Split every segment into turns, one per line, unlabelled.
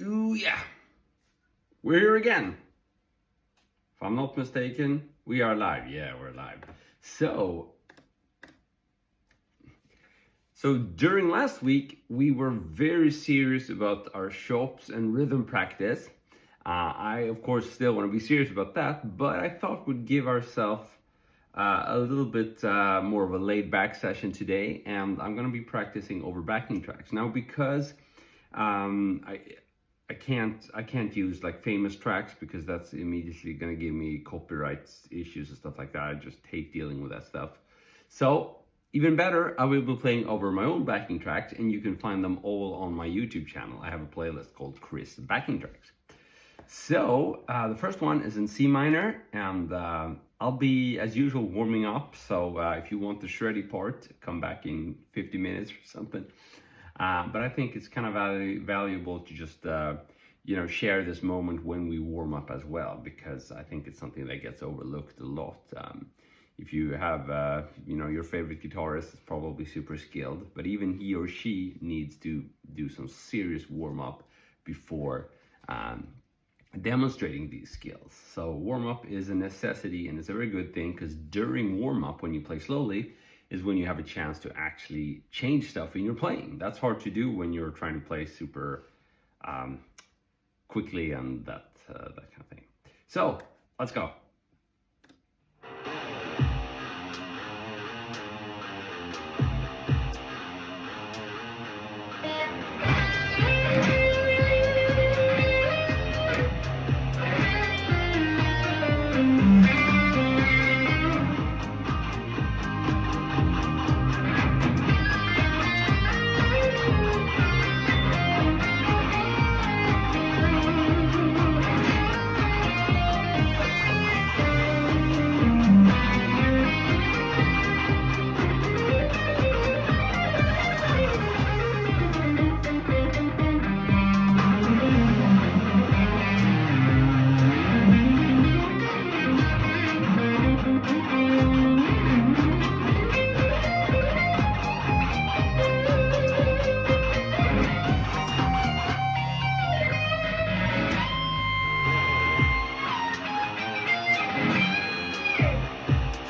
Ooh, yeah. We're here again. If I'm not mistaken, we are live. Yeah, we're live. So during last week, we were very serious about our chops and rhythm practice. I, of course, still want to be serious about that, but I thought we'd give ourselves a little bit more of a laid-back session today, and I'm going to be practicing over backing tracks. Now, because I can't use like famous tracks because that's immediately going to give me copyright issues and stuff like that. I just hate dealing with that stuff. So even better, I will be playing over my own backing tracks, and you can find them all on my YouTube channel. I have a playlist called Chris Backing Tracks. So the first one is in C minor, and I'll be, as usual, warming up. So if you want the shreddy part, come back in 50 minutes or something. But I think it's kind of valuable to just, share this moment when we warm up as well, because I think it's something that gets overlooked a lot. If you have, your favorite guitarist is probably super skilled, but even he or she needs to do some serious warm up before demonstrating these skills. So warm up is a necessity, and it's a very good thing, because during warm up, when you play slowly, is when you have a chance to actually change stuff in your playing. That's hard to do when you're trying to play super quickly and that kind of thing. So let's go.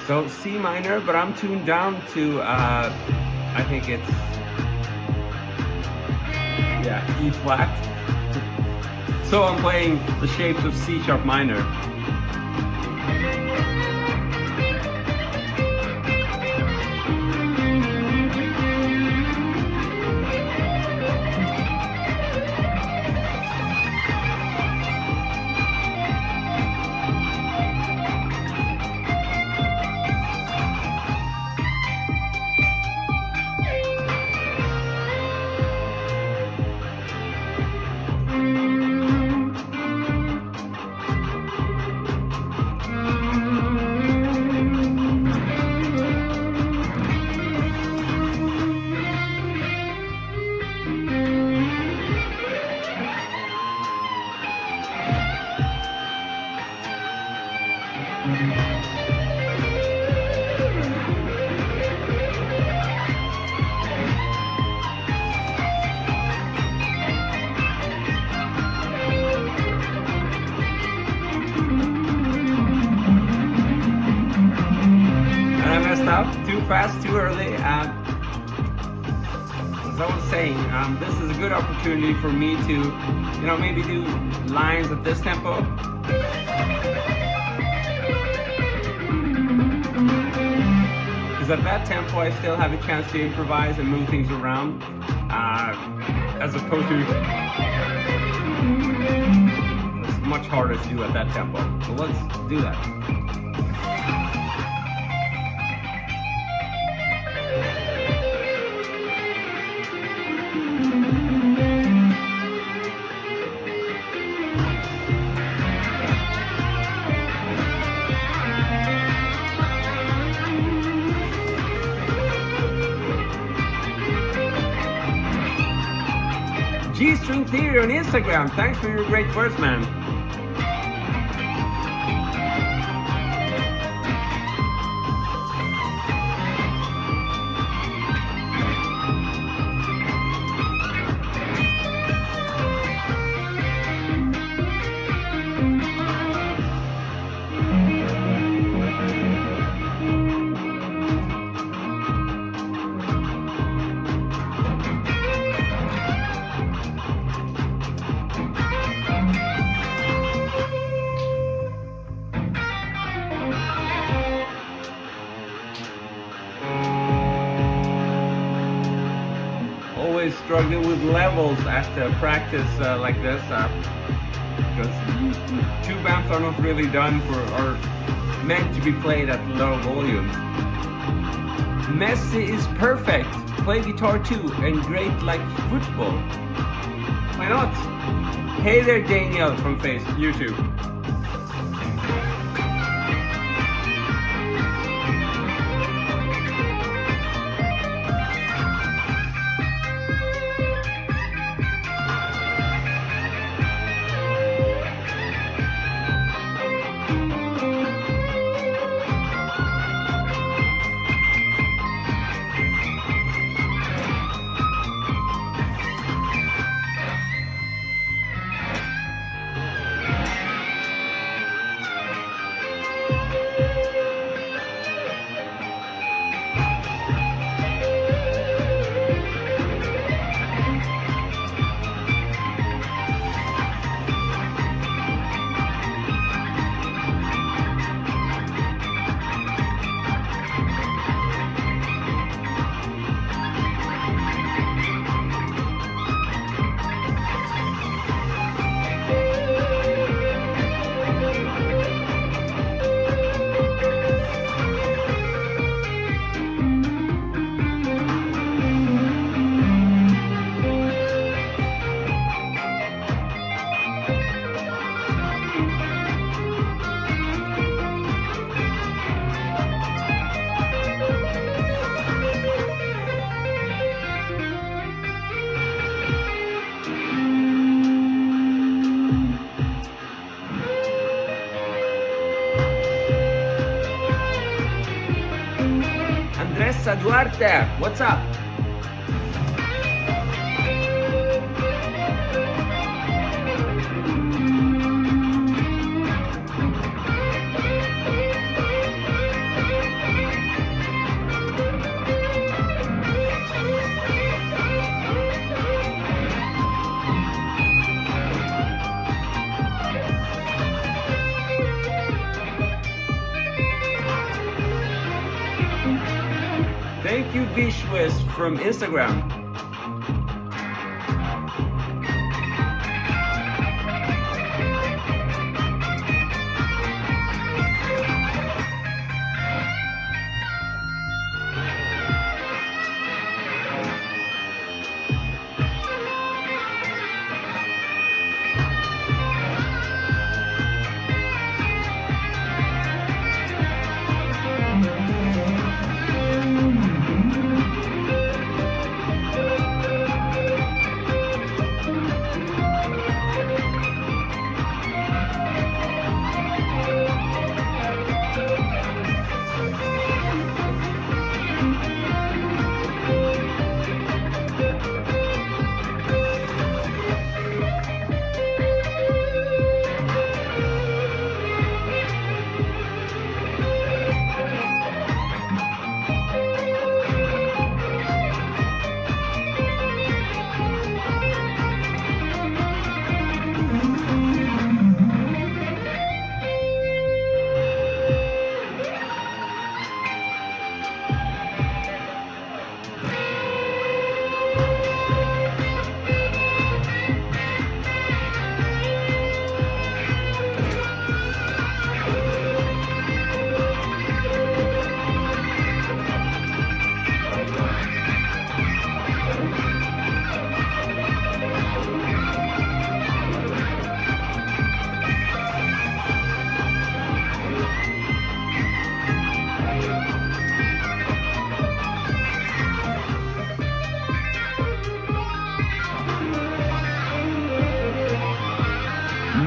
So C minor, but I'm tuned down to, I think it's, E flat. So I'm playing the shapes of C sharp minor. Too fast, too early. As I was saying, this is a good opportunity for me to, maybe do lines at this tempo. Because at that tempo, I still have a chance to improvise and move things around, as opposed to, it's much harder to do at that tempo. So let's do that. G-String Theory on Instagram. Thanks for your great words, man. struggling with levels after practice like this, because tube amps are not really done for, or meant to be played at low volumes. Messi is perfect. Play guitar too, and great like football. Why not? Hey there, Daniel from YouTube. Andressa Duarte, what's up? Thank you, Vishwas from Instagram.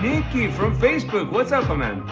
Nikki from Facebook, what's up, man?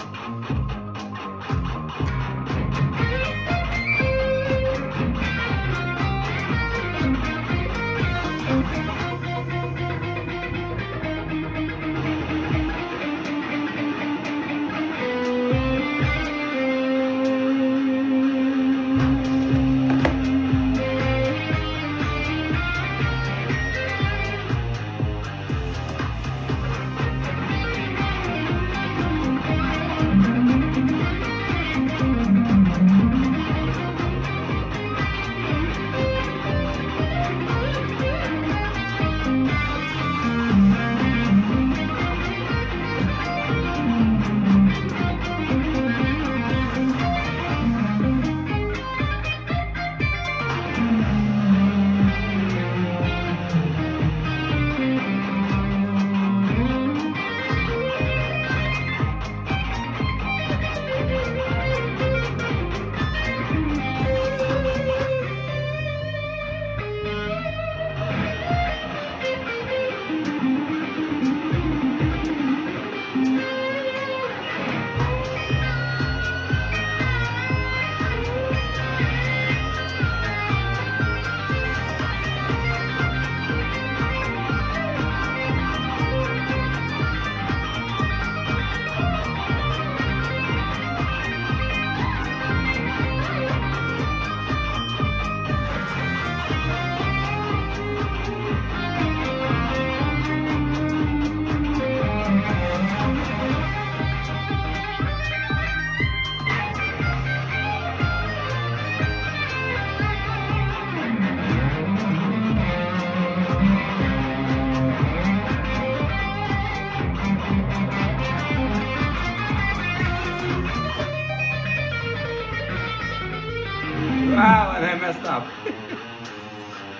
Wow, and I messed up.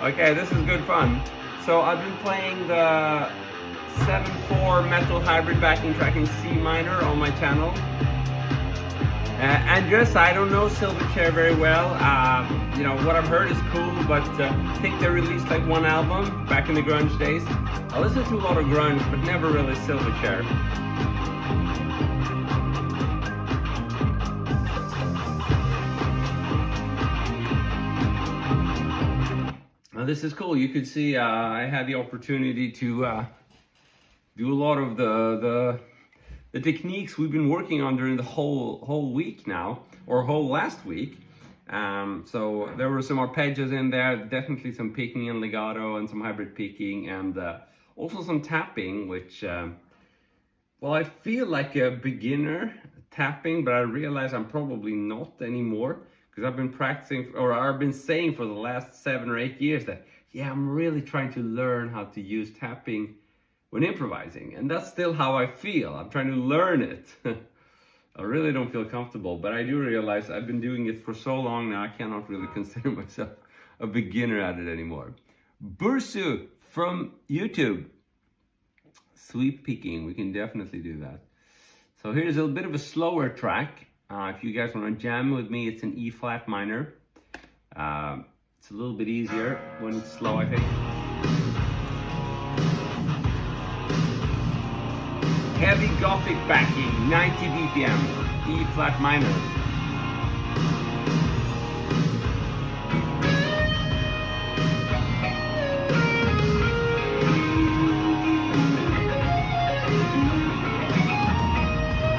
Okay, this is good fun. So I've been playing the 7/4 metal hybrid backing track in C minor on my channel. Andres, I don't know Silverchair very well. You know, what I've heard is cool, but I think they released like one album back in the grunge days. I listened to a lot of grunge, but never really Silverchair. Now this is cool. You could see I had the opportunity to do a lot of the techniques we've been working on during the whole week now, or whole last week. So there were some arpeggios in there, definitely some picking and legato and some hybrid picking, and also some tapping, which, well, I feel like a beginner tapping, but I realize I'm probably not anymore, because I've been practicing, or I've been saying for the last 7 or 8 years that, yeah, I'm really trying to learn how to use tapping when improvising, and that's still how I feel. I'm trying to learn it. I really don't feel comfortable, but I do realize I've been doing it for so long now, I cannot really consider myself a beginner at it anymore. Bursu from YouTube. Sweep picking, we can definitely do that. So here's a bit of a slower track. If you guys want to jam with me, it's an E flat minor. It's a little bit easier when it's slow, I think. Heavy Gothic backing, 90 BPM, E flat minor.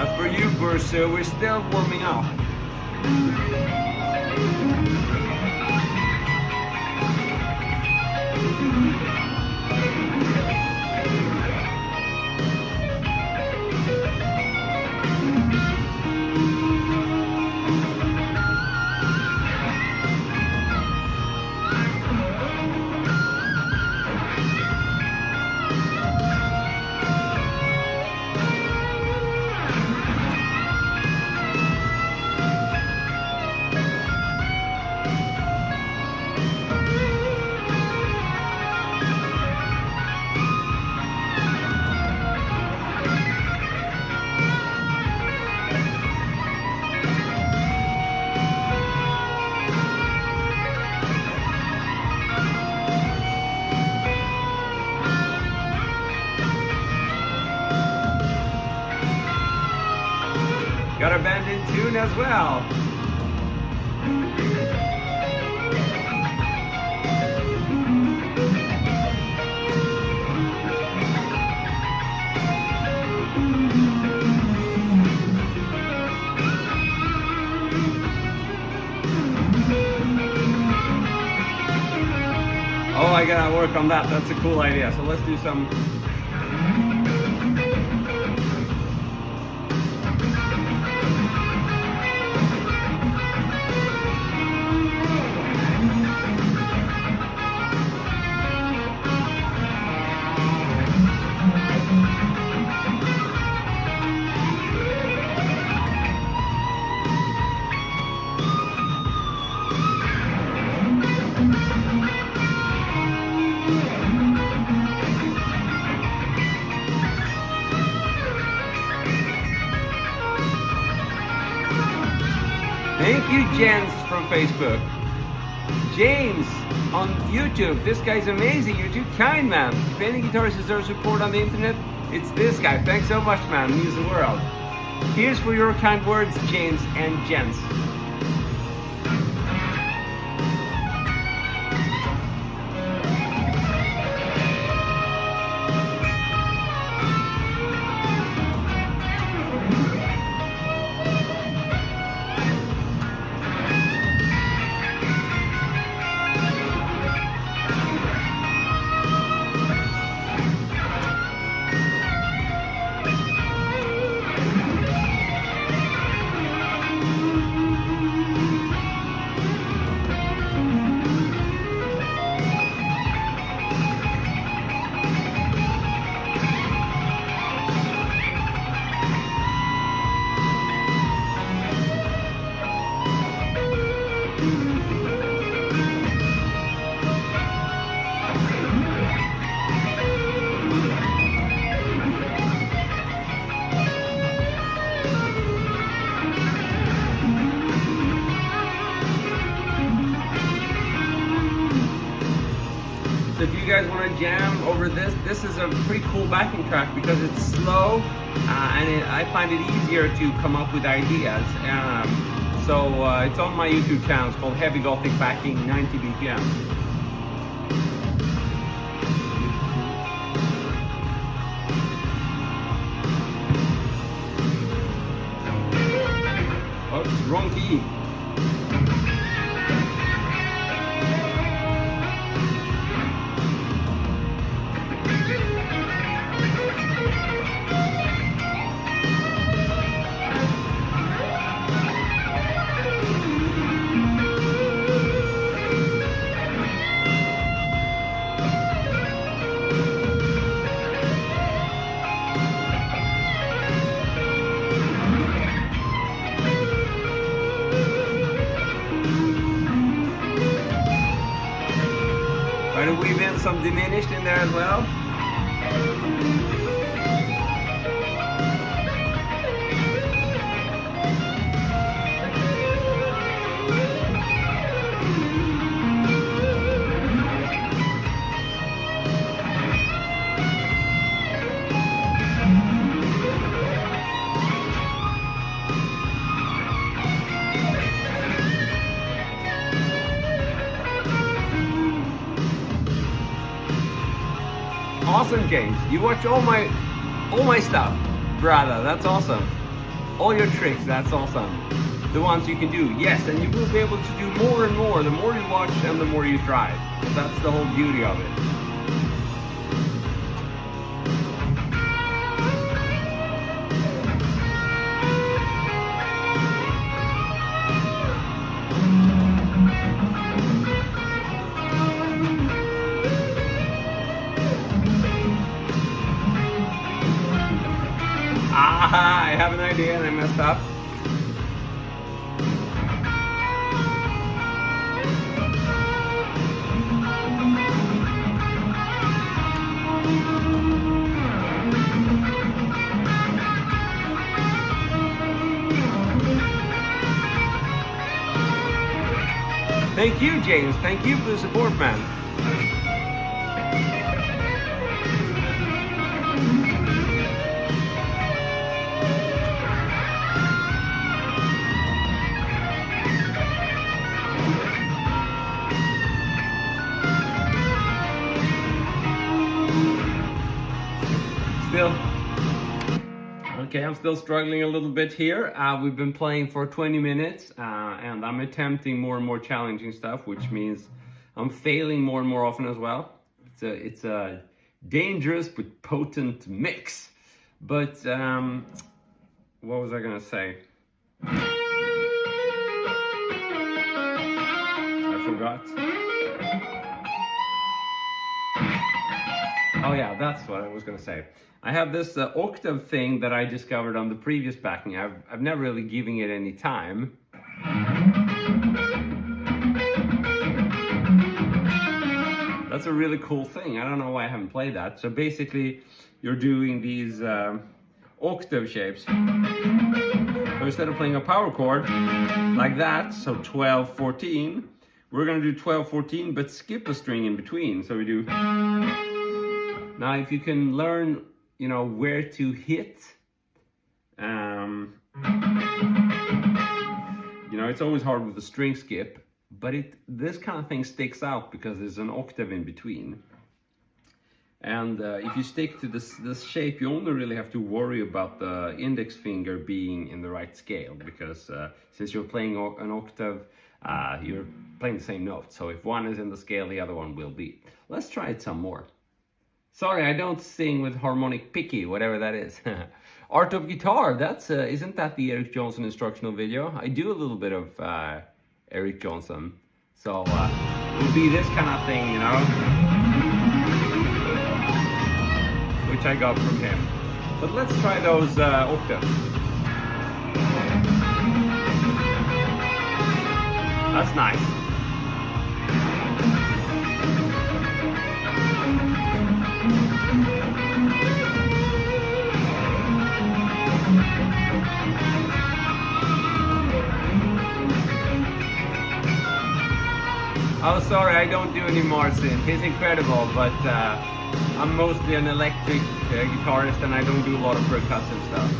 As for you, Bursu, we're still warming up. Got a band in tune as well. Oh, I gotta work on that. That's a cool idea. So let's do some. Thank you, Jens from Facebook. James on YouTube. This guy's amazing. You're too kind, man. If any guitarist deserves support on the internet, it's this guy. Thanks so much, man. Means the world. Here's for your kind words, James and Jens. if you guys want to jam over this, this is a pretty cool backing track because it's slow and I find it easier to come up with ideas. So it's on my YouTube channel. It's called Heavy Gothic Backing 90 BPM. Oops, wrong key. Try to weave in some diminished in there as well. Awesome, James. You watch all my stuff, brother. That's awesome. All your tricks, that's awesome. The ones you can do, yes, and you will be able to do more and more the more you watch and the more you try. That's the whole beauty of it. I have an idea and I messed up. Thank you, James. Thank you for the support, man. Okay, I'm still struggling a little bit here. We've been playing for 20 minutes and I'm attempting more and more challenging stuff, which means I'm failing more and more often as well. It's a dangerous but potent mix. But what was I gonna say? I forgot. Oh yeah, that's what I was gonna say. I have this octave thing that I discovered on the previous backing. I've never really given it any time. That's a really cool thing. I don't know why I haven't played that. So basically, you're doing these octave shapes. So instead of playing a power chord like that, so 12, 14, we're gonna do 12, 14, but skip a string in between. So we do. Now, if you can learn, you know, where to hit, you know, it's always hard with the string skip, but this kind of thing sticks out because there's an octave in between. And if you stick to this shape, you only really have to worry about the index finger being in the right scale, because since you're playing an octave, you're playing the same note. So if one is in the scale, the other one will be. Let's try it some more. Sorry, I don't sing with harmonic picky, whatever that is. Art of Guitar, that's isn't that the Eric Johnson instructional video? I do a little bit of Eric Johnson. So it will be this kind of thing, you know, which I got from him. But let's try those octaves. That's nice. Oh, sorry, I don't do any Marcin. He's incredible, but I'm mostly an electric guitarist, and I don't do a lot of percussive stuff.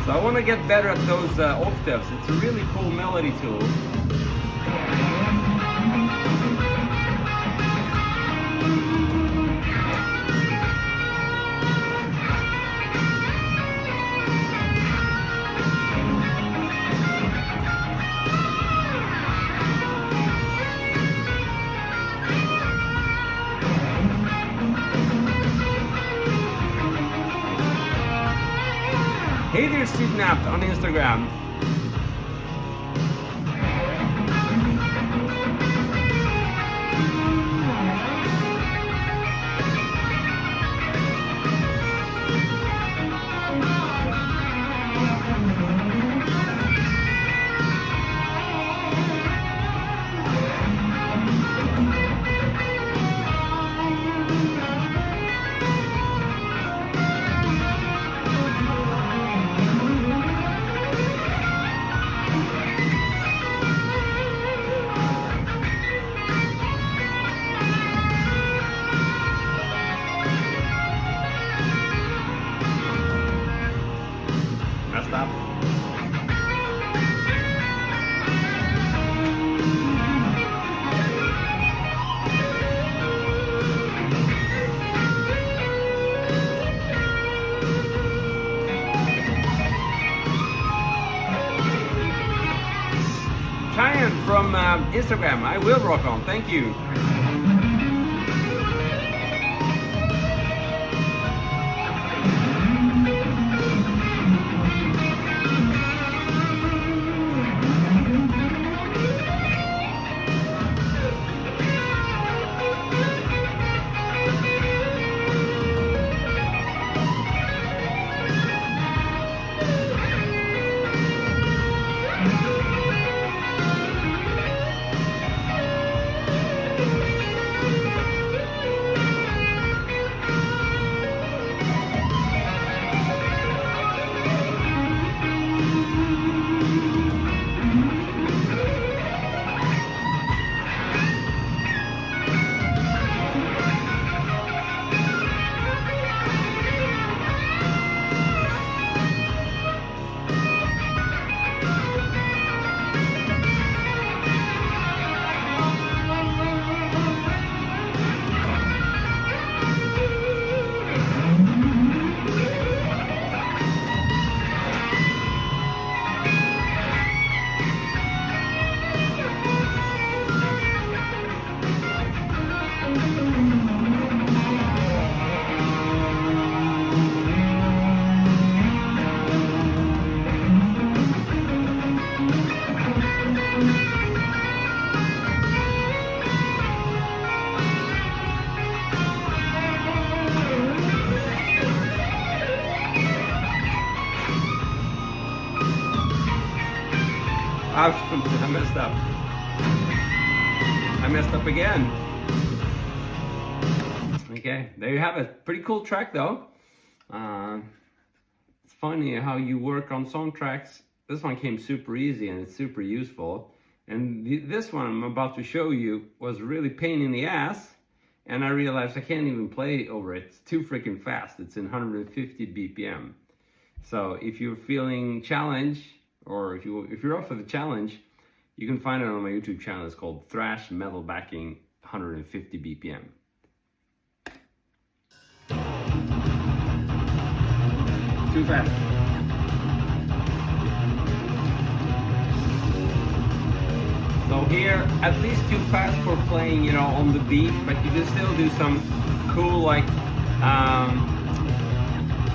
So I want to get better at those octaves. It's a really cool melody tool. Hey there, Sidnapped on Instagram. Stop. Cheyenne from Instagram, I will rock on, thank you. I messed up. I messed up again. Okay, there you have it. Pretty cool track though. It's funny how you work on song tracks. This one came super easy and it's super useful. And this one I'm about to show you was really pain in the ass. And I realized I can't even play over it. It's too freaking fast. It's in 150 BPM. So if you're feeling challenged, or if you're up for the challenge, you can find it on my YouTube channel. It's called Thrash Metal Backing 150 BPM. Too fast. So here, at least too fast for playing, you know, on the beat, but you can still do some cool, like,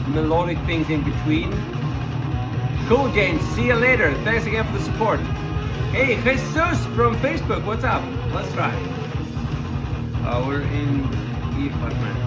melodic things in between. Cool, James. See you later. Thanks again for the support. Hey, Jesus from Facebook. What's up? Let's try. We're in E flat minor.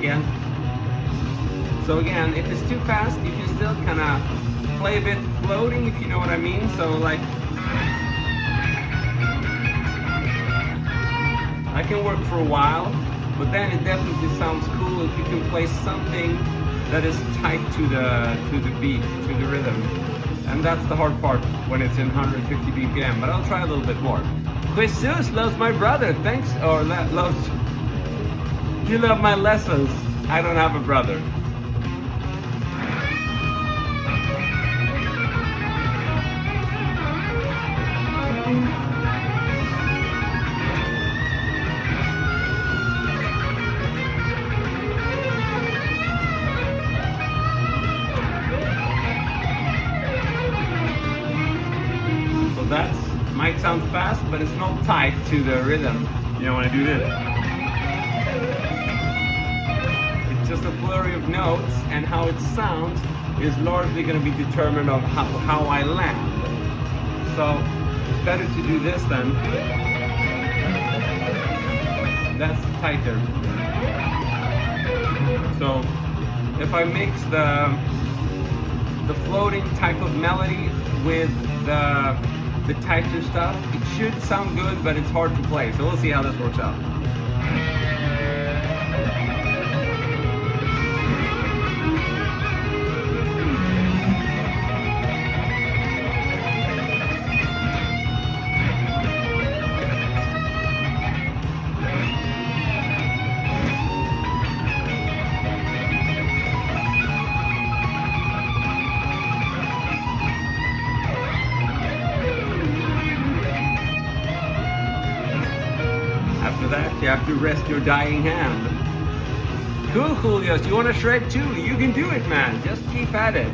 again. So again, if it's too fast, you can still kind of play a bit floating, if you know what I mean. So like, I can work for a while, but then it definitely sounds cool if you can play something that is tight to the beat, to the rhythm. And that's the hard part when it's in 150 BPM, but I'll try a little bit more. Jesus loves my brother, thanks, or loves, you love my lessons. I don't have a brother. That might sound fast, but it's not tied to the rhythm. You know, when I do this, it's just a flurry of notes, and how it sounds is largely going to be determined of how I land. So it's better to do this then. That's tighter. So if I mix the floating type of melody with the tighter stuff, it should sound good, but it's hard to play. So we'll see how this works out. After that, you have to rest your dying hand. Cool, Julius, you want to shred too? You can do it, man. Just keep at it.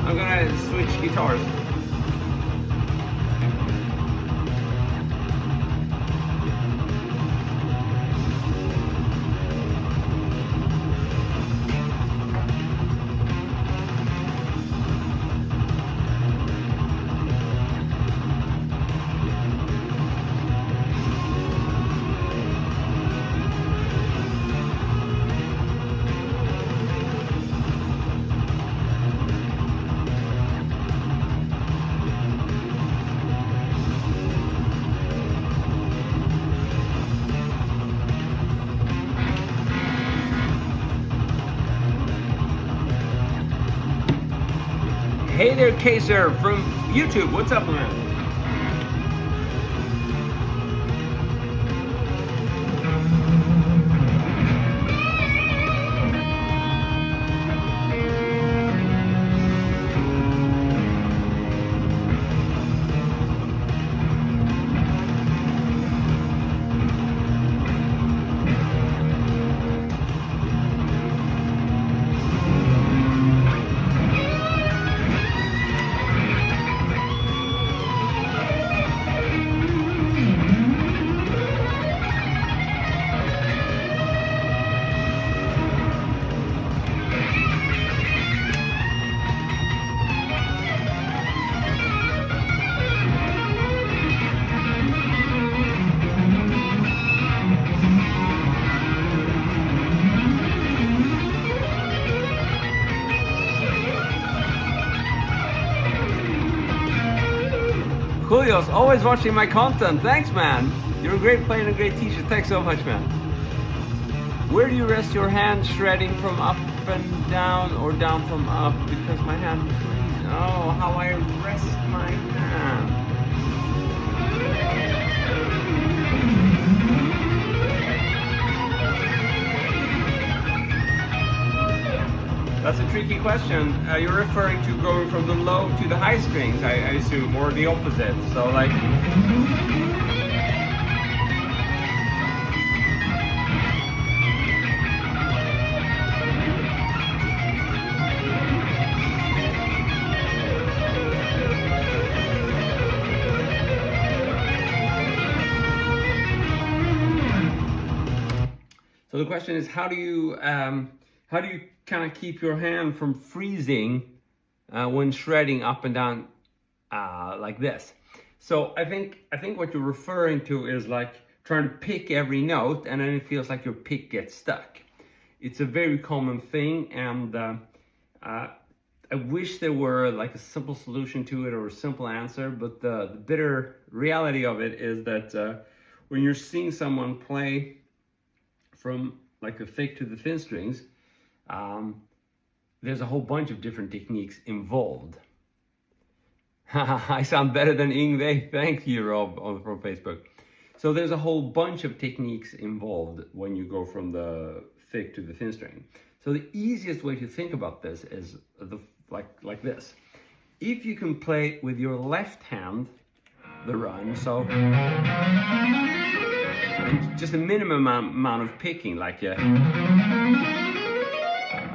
I'm gonna switch guitars. Hey there, Kaiser from YouTube. What's up, man? Julio's always watching my content. Thanks, man. You're a great player and a great teacher. Thanks so much, man. Where do you rest your hand shredding, from up and down or down from up? Because my hand freezes. Oh, how I rest my hand. That's a tricky question. You're referring to going from the low to the high strings, I assume, or the opposite. So like... the question is, how do you kind of keep your hand from freezing when shredding up and down like this? So I think what you're referring to is like trying to pick every note, and then it feels like your pick gets stuck. It's a very common thing, and I wish there were like a simple solution to it or a simple answer, but the bitter reality of it is that when you're seeing someone play from like the thick to the thin strings, there's a whole bunch of different techniques involved. I sound better than Ingve. Thank you, Rob, from Facebook. So there's a whole bunch of techniques involved when you go from the thick to the thin string. So the easiest way to think about this is like this. If you can play with your left hand the run, so just a minimum amount of picking, like I'm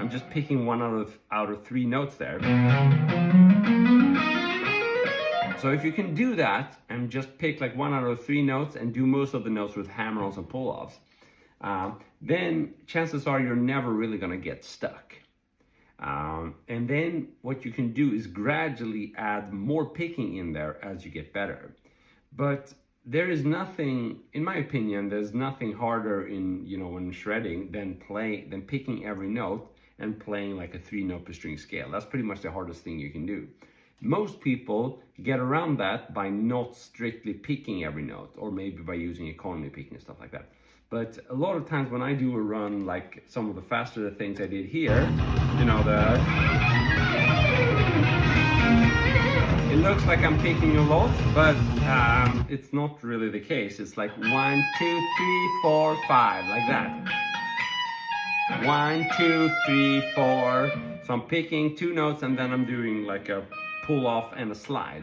just picking one out of 3 notes there. So if you can do that and just pick like 1 out of 3 notes and do most of the notes with hammer-ons and pull-offs, then chances are you're never really gonna get stuck. And then what you can do is gradually add more picking in there as you get better. But there is nothing, in my opinion, there's nothing harder in, when shredding than picking every note and playing like a 3-note per string scale. That's pretty much the hardest thing you can do. Most people get around that by not strictly picking every note, or maybe by using economy picking and stuff like that. But a lot of times when I do a run, like some of the faster things I did here, it looks like I'm picking a lot, but it's not really the case. It's like 1, 2, 3, 4, 5, like that. 1, 2, 3, 4. So I'm picking 2 notes and then I'm doing like a pull off and a slide.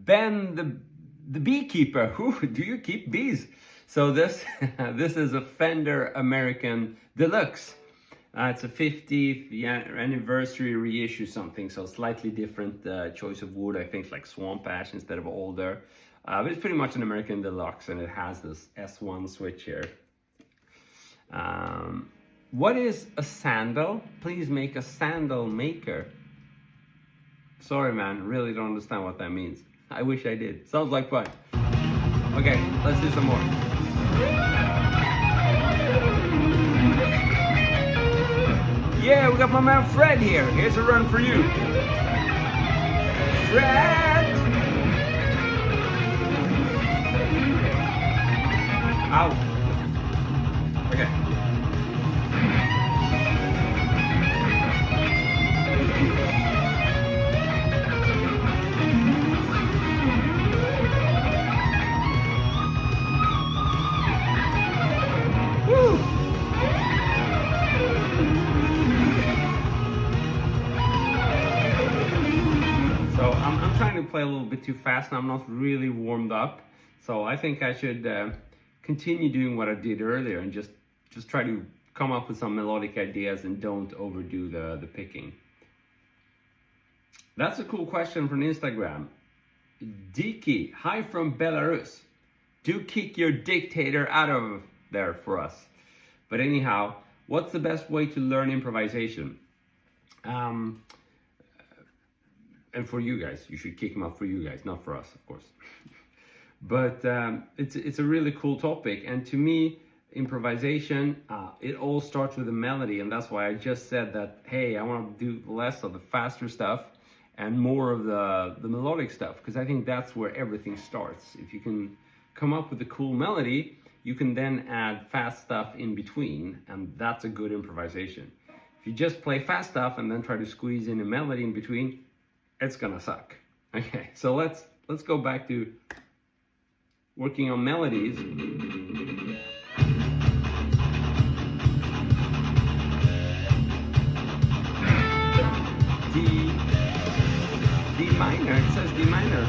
Ben the beekeeper, who do you keep bees? So this is a Fender American Deluxe. It's a 50th anniversary reissue something, so slightly different choice of wood. I think like swamp ash instead of alder. But it's pretty much an American Deluxe, and it has this S1 switch here. What is a sandal? Please make a sandal maker. Sorry man, really don't understand what that means. I wish I did. Sounds like fun. Okay, let's do some more. Yeah, we got my man Fred here. Here's a run for you. Fred! Ow. Okay. I'm trying to play a little bit too fast and I'm not really warmed up. So I think I should continue doing what I did earlier and just try to come up with some melodic ideas and don't overdo the picking. That's a cool question from Instagram. Diki, hi from Belarus. Do kick your dictator out of there for us. But anyhow, what's the best way to learn improvisation? And for you guys, you should kick him out for you guys, not for us, of course. But it's a really cool topic, and to me, improvisation, it all starts with a melody, and that's why I just said that, hey, I want to do less of the faster stuff and more of the melodic stuff, because I think that's where everything starts. If you can come up with a cool melody, you can then add fast stuff in between, and that's a good improvisation. If you just play fast stuff and then try to squeeze in a melody in between, it's gonna suck. Okay, so let's go back to working on melodies. D minor, it says D minor.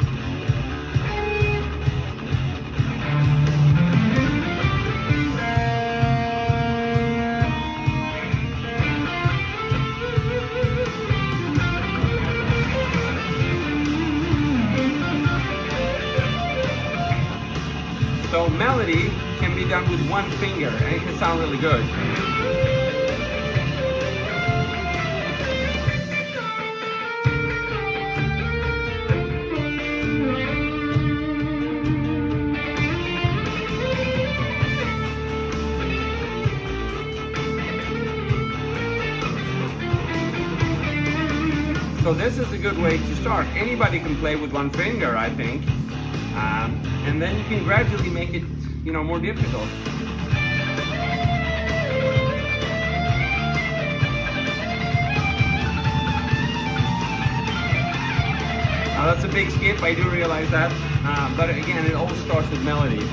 melody can be done with one finger and it can sound really good. So this is a good way to start. Anybody can play with one finger, I think. And then you can gradually make it, more difficult. That's a big skip, I do realize that. But again, it all starts with melody.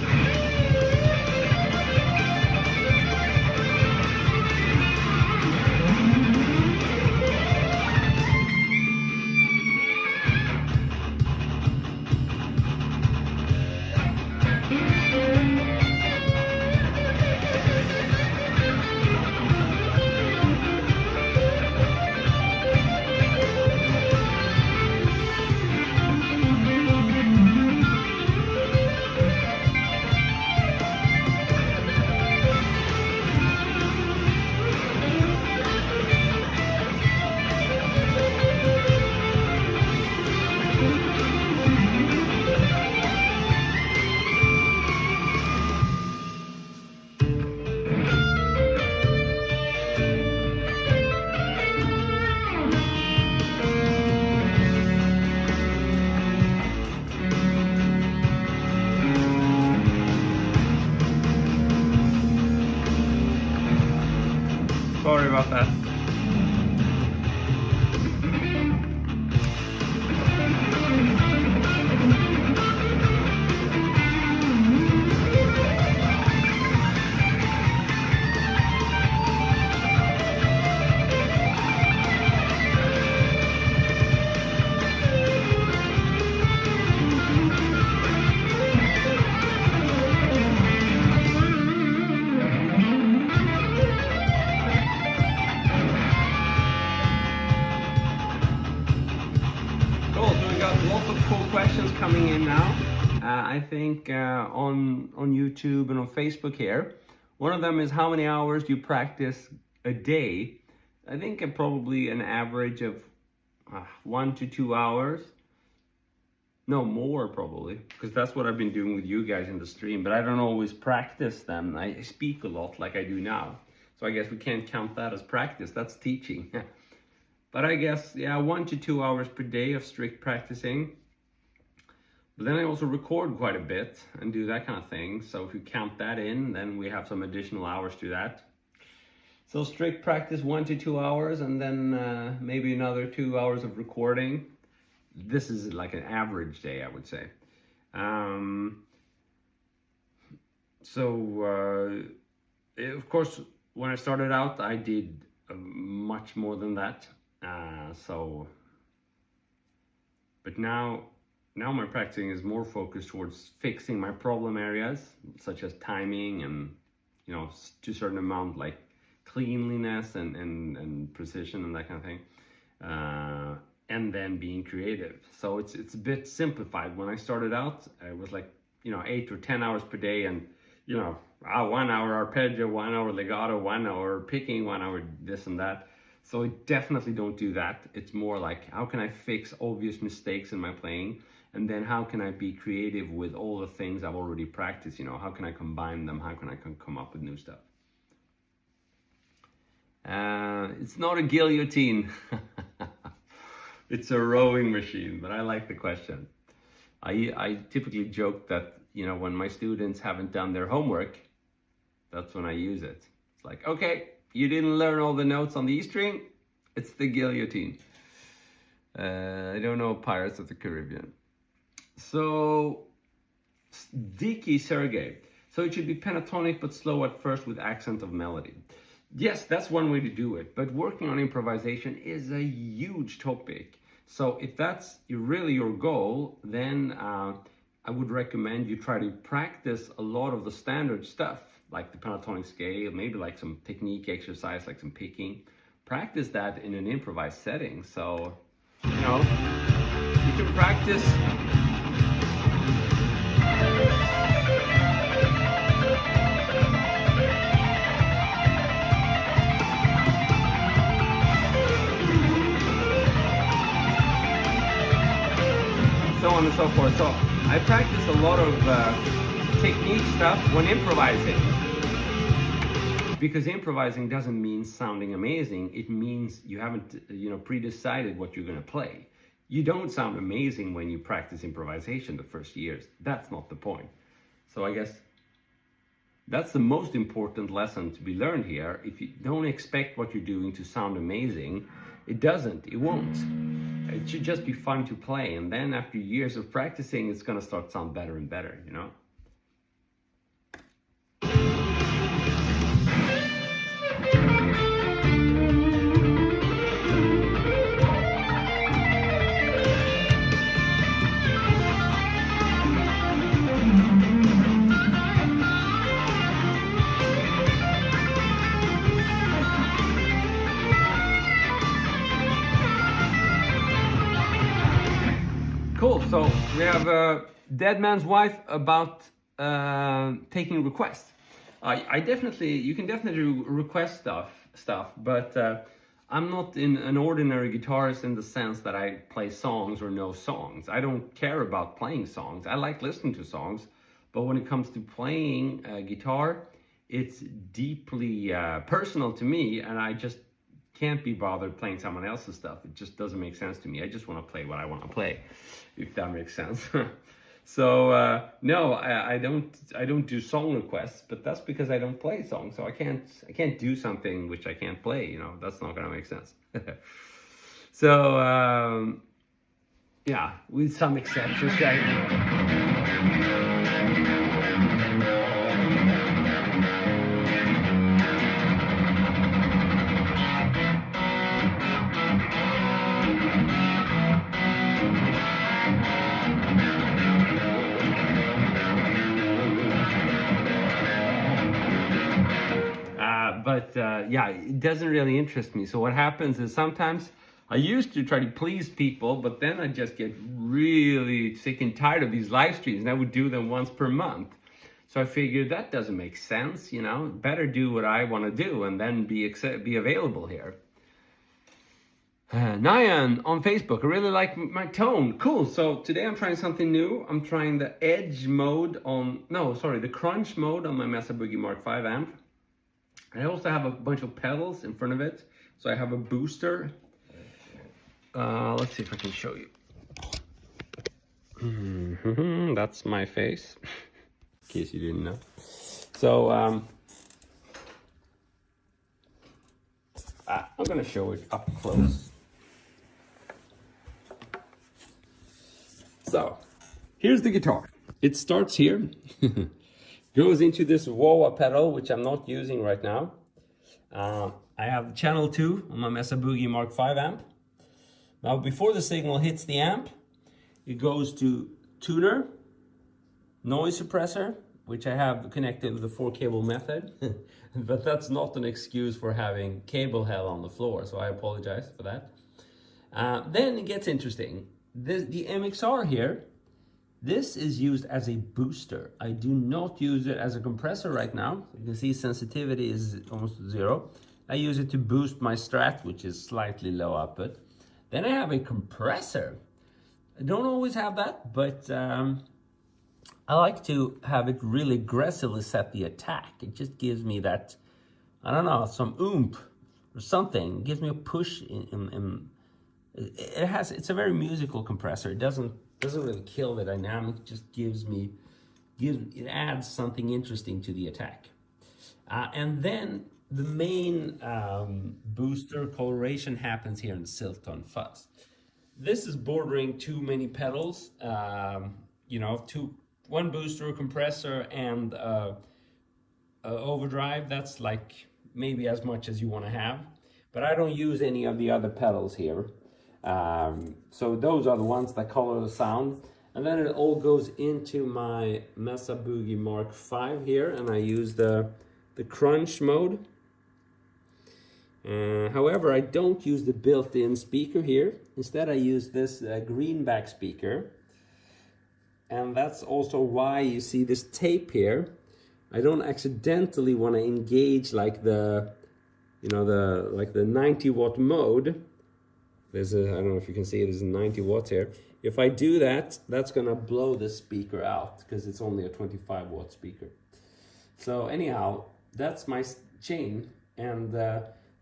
Sorry about that. Lots of cool questions coming in now. I think on YouTube and on Facebook here. One of them is, how many hours do you practice a day? I think probably an average of 1 to 2 hours. No, more probably, because that's what I've been doing with you guys in the stream, but I don't always practice them. I speak a lot like I do now. So I guess we can't count that as practice, that's teaching. But I guess, 1 to 2 hours per day of strict practicing. But then I also record quite a bit and do that kind of thing. So if you count that in, then we have some additional hours to that. So strict practice 1 to 2 hours, and then maybe another 2 hours of recording. This is like an average day, I would say. Of course, when I started out, I did much more than that. But now my practicing is more focused towards fixing my problem areas, such as timing and, to a certain amount, like cleanliness and precision and that kind of thing. And then being creative. So it's a bit simplified. When I started out, it was like, 8 or 10 hours per day, and 1 hour arpeggio, 1 hour legato, 1 hour picking, 1 hour this and that. So I definitely don't do that. It's more like, how can I fix obvious mistakes in my playing? And then how can I be creative with all the things I've already practiced? How can I combine them? How can I come up with new stuff? It's not a guillotine. It's a rowing machine, but I like the question. I typically joke that, when my students haven't done their homework, that's when I use it. It's like, okay, you didn't learn all the notes on the E string, it's the guillotine. I don't know Pirates of the Caribbean. So, Diki Sergey. So it should be pentatonic but slow at first with accent of melody. Yes, that's one way to do it, but working on improvisation is a huge topic. So if that's really your goal, then I would recommend you try to practice a lot of the standard stuff, like the pentatonic scale, maybe like some technique exercise, like some picking. Practice that in an improvised setting. So, you can practice. on and so forth. So I practice a lot of technique stuff when improvising. Because improvising doesn't mean sounding amazing. It means you haven't, pre-decided what you're going to play. You don't sound amazing when you practice improvisation the first years. That's not the point. So I guess that's the most important lesson to be learned here. If you don't expect what you're doing to sound amazing, it won't. It should just be fun to play. And then after years of practicing, it's going to start to sound better and better, Cool. So we have Dead Man's Wife about taking requests. You can definitely request stuff, but I'm not an ordinary guitarist in the sense that I play songs or know songs. I don't care about playing songs. I like listening to songs, but when it comes to playing guitar, it's deeply personal to me, and I just can't be bothered playing someone else's stuff. It just doesn't make sense to me. I just want to play what I want to play, if that makes sense. So no, I don't do song requests, but that's because I don't play songs. So I can't do something which I can't play. That's not gonna make sense. So yeah, with some exceptions. But yeah, it doesn't really interest me. So what happens is sometimes I used to try to please people, but then I just get really sick and tired of these live streams, and I would do them once per month. So I figured that doesn't make sense, better do what I want to do and then be available here. Nyan on Facebook, I really like my tone. Cool. So today I'm trying something new. I'm trying the edge mode the crunch mode on my Mesa Boogie Mark 5 amp. I also have a bunch of pedals in front of it. So I have a booster. Let's see if I can show you. That's my face, in case you didn't know. So I'm gonna show it up close. So here's the guitar. It starts here. Goes into this wah-wah pedal, which I'm not using right now. I have channel 2 on my Mesa Boogie Mark 5 amp. Now, before the signal hits the amp, it goes to tuner, noise suppressor, which I have connected with the 4-cable method. But that's not an excuse for having cable hell on the floor, so I apologize for that. Then it gets interesting. The MXR here, this is used as a booster. I do not use it as a compressor right now. You can see sensitivity is almost 0. I use it to boost my Strat, which is slightly low output. Then I have a compressor. I don't always have that, but I like to have it really aggressively set the attack. It just gives me that, I don't know, some oomph or something. It gives me a push it's a very musical compressor. It doesn't really kill the dynamic. It just it adds something interesting to the attack. And then the main booster coloration happens here in the Silton Fuzz. This is bordering too many pedals, one booster, a compressor, and overdrive. That's like maybe as much as you want to have, but I don't use any of the other pedals here. So those are the ones that color the sound. And then it all goes into my Mesa Boogie Mark 5 here, and I use the crunch mode. However, I don't use the built-in speaker here. Instead, I use this greenback speaker. And that's also why you see this tape here. I don't accidentally want to engage like the 90 watt mode. I don't know if you can see it, there's 90 watts here. If I do that, that's gonna blow the speaker out because it's only a 25-watt speaker. So anyhow, that's my chain, and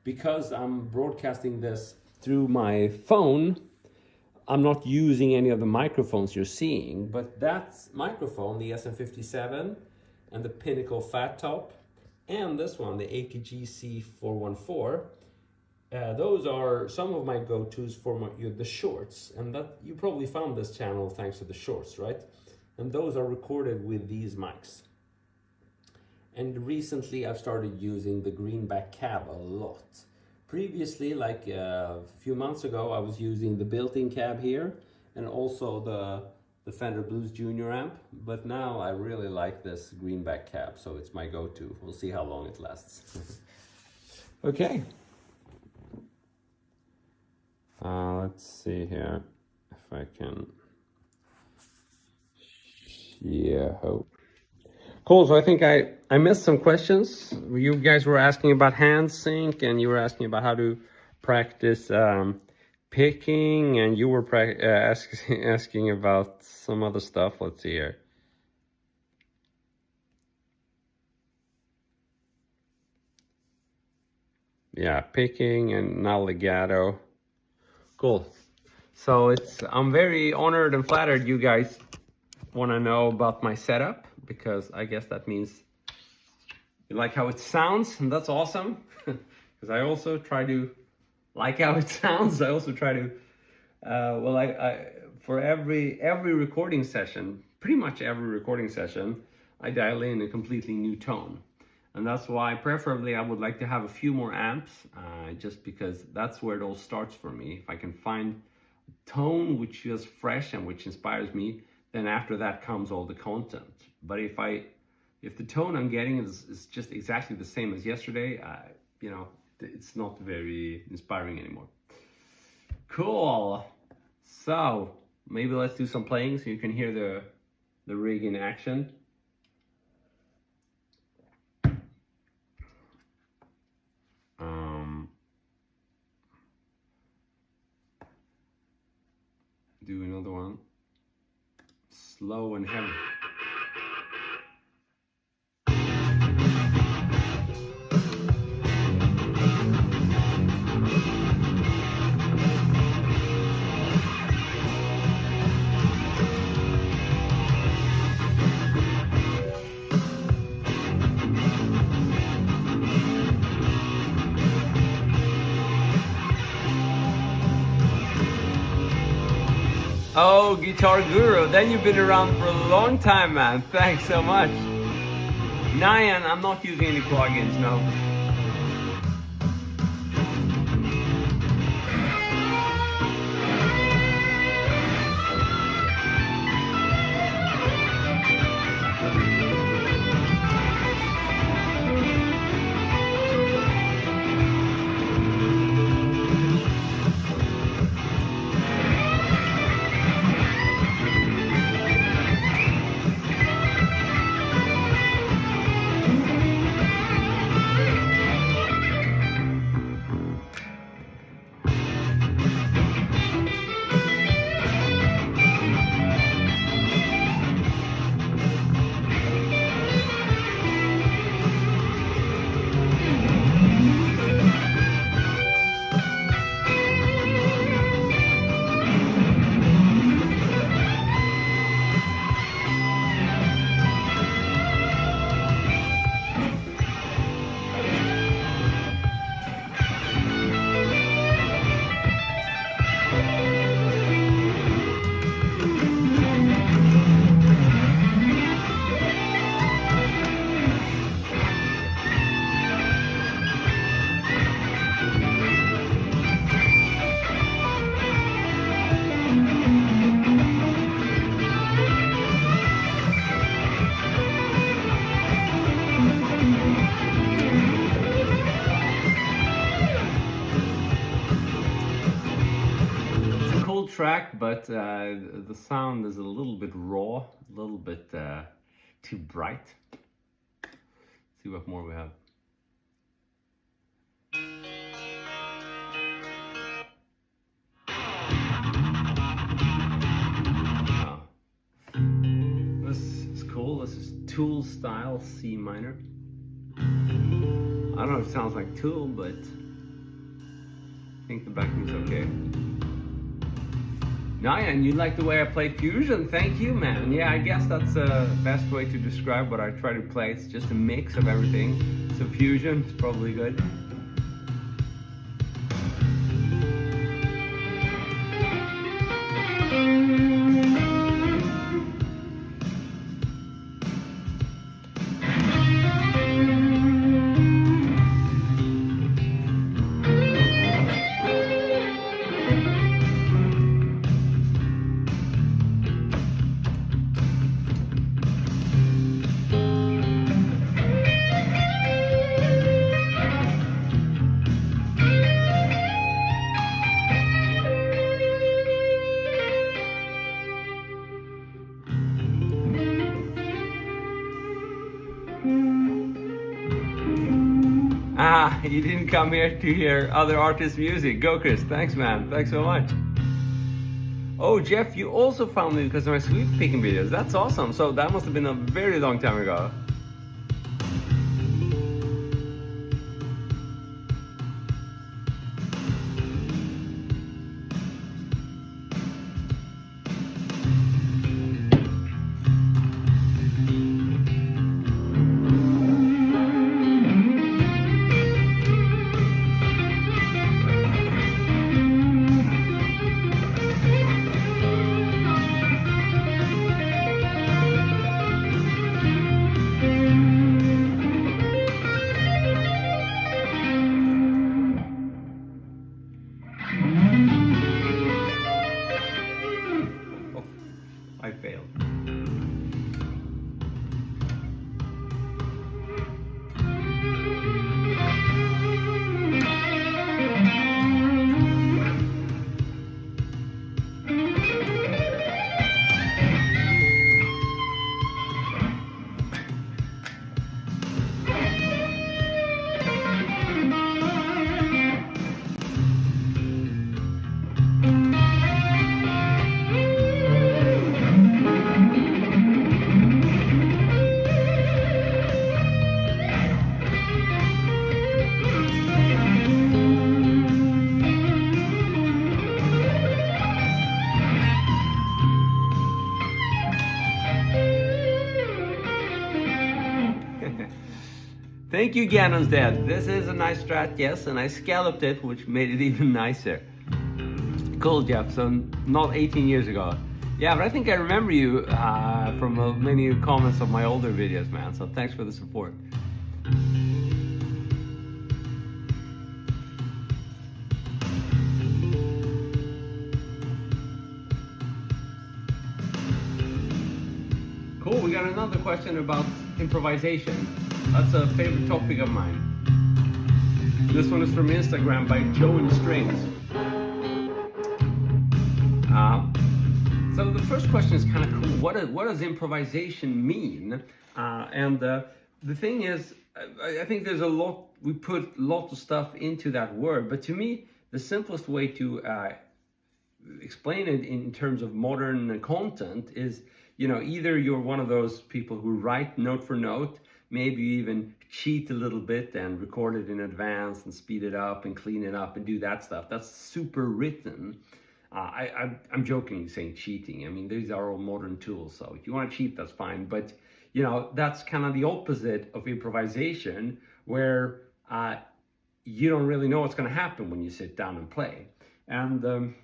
because I'm broadcasting this through my phone, I'm not using any of the microphones you're seeing, but that microphone, the SM57 and the Pinnacle Fat Top, and this one, the AKG C414, those are some of my go-tos for the shorts, and that you probably found this channel thanks to the shorts, right? And those are recorded with these mics. And recently I've started using the greenback cab a lot. Previously, like a few months ago, I was using the built-in cab here and also the Fender Blues Junior amp, but now I really like this greenback cab, so it's my go-to. We'll see how long it lasts. Okay. Let's see here if I can. Yeah. Cool. So I think I missed some questions. You guys were asking about hand sync, and you were asking about how to practice picking, and you were asking about some other stuff. Let's see here. Yeah, picking and now legato. Cool. So I'm very honored and flattered you guys want to know about my setup, because I guess that means you like how it sounds, and that's awesome. Because I also try to like how it sounds. I also try to, I for every recording session, pretty much every recording session, I dial in a completely new tone. And that's why preferably I would like to have a few more amps, just because that's where it all starts for me. If I can find a tone which feels fresh and which inspires me, then after that comes all the content. But if the tone I'm getting is just exactly the same as yesterday, you know, it's not very inspiring anymore. Cool. So maybe let's do some playing so you can hear the rig in action. Do another one. Slow and heavy. Oh, Guitar Guru, then you've been around for a long time, man. Thanks so much. Nyan, I'm not using any plugins, no. Track, but the sound is a little bit raw, a little bit too bright. Let's see what more we have. Tool style C minor. I don't know if it sounds like Tool, but I think the backing's okay. Naya, and you like the way I play fusion? Thank you, man. Yeah, I guess that's the best way to describe what I try to play. It's just a mix of everything. So fusion is probably good. You didn't come here to hear other artists' music. Go, Chris. Thanks, man. Thanks so much. Oh, Jeff, you also found me because of my sweep picking videos. That's awesome. So that must have been a very long time ago. I failed. Thank you, Ganon's Dad. This is a nice strat, yes, and I scalloped it, which made it even nicer. Cool, Jeff. So not 18 years ago. Yeah, but I think I remember you from many comments of my older videos, man. So thanks for the support. Cool, we got another question about improvisation. That's a favorite topic of mine. This one is from Instagram by Joe and Strings. So the first question is kind of cool. What does improvisation mean? The thing is, I think there's a lot, we put lots of stuff into that word, but to me, the simplest way to explain it in terms of modern content is, you know, either you're one of those people who write note for note, maybe you even cheat a little bit and record it in advance and speed it up and clean it up and do that stuff. That's super written. I'm joking saying cheating. I mean, these are all modern tools. So if you want to cheat, that's fine. But, you know, that's kind of the opposite of improvisation, where you don't really know what's going to happen when you sit down and play. And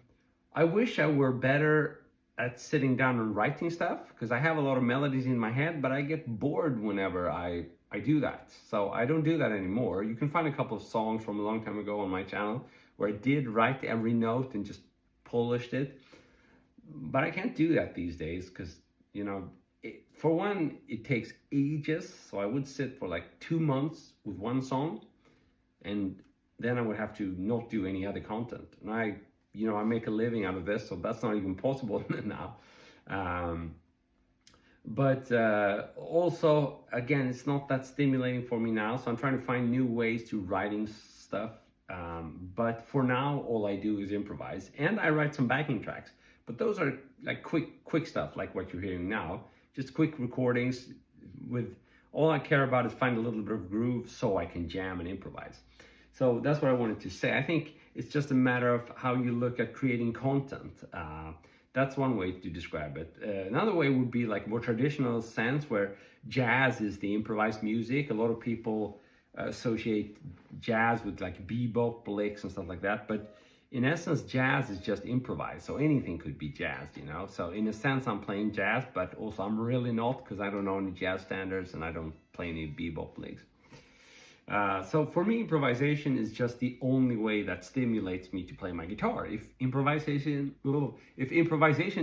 I wish I were better at sitting down and writing stuff, because I have a lot of melodies in my head, but I get bored whenever I do that. So I don't do that anymore. You can find a couple of songs from a long time ago on my channel where I did write every note and just polished it. But I can't do that these days because, you know, for one, it takes ages. So I would sit for like 2 months with one song, and then I would have to not do any other content. And I make a living out of this, so that's not even possible now. But also, again, it's not that stimulating for me now, so I'm trying to find new ways to writing stuff. But for now, all I do is improvise, and I write some backing tracks. But those are like quick stuff, like what you're hearing now. Just quick recordings, with all I care about is find a little bit of groove so I can jam and improvise. So that's what I wanted to say. I think it's just a matter of how you look at creating content. That's one way to describe it. Another way would be like more traditional sense, where jazz is the improvised music. A lot of people associate jazz with like bebop licks and stuff like that, but in essence, jazz is just improvised, so anything could be jazz, you know. So in a sense, I'm playing jazz, but also I'm really not, because I don't know any jazz standards and I don't play any bebop licks. So for me, improvisation is just the only way that stimulates me to play my guitar. If improvisation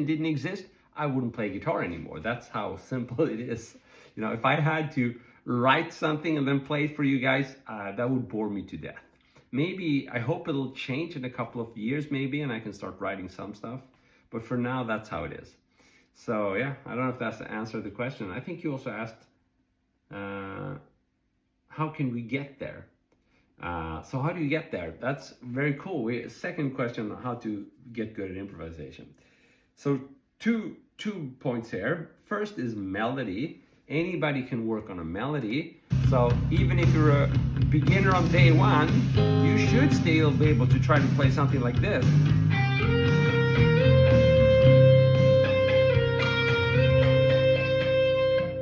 didn't exist, I wouldn't play guitar anymore. That's how simple it is. You know, if I had to write something and then play it for you guys, that would bore me to death. Maybe, I hope it'll change in a couple of years maybe, and I can start writing some stuff. But for now, that's how it is. So yeah, I don't know if that's the answer to the question. I think you also asked, how can we get there? So how do you get there? That's very cool. Second question on how to get good at improvisation. So two points here. First is melody. Anybody can work on a melody. So even if you're a beginner on day one, you should still be able to try to play something like this.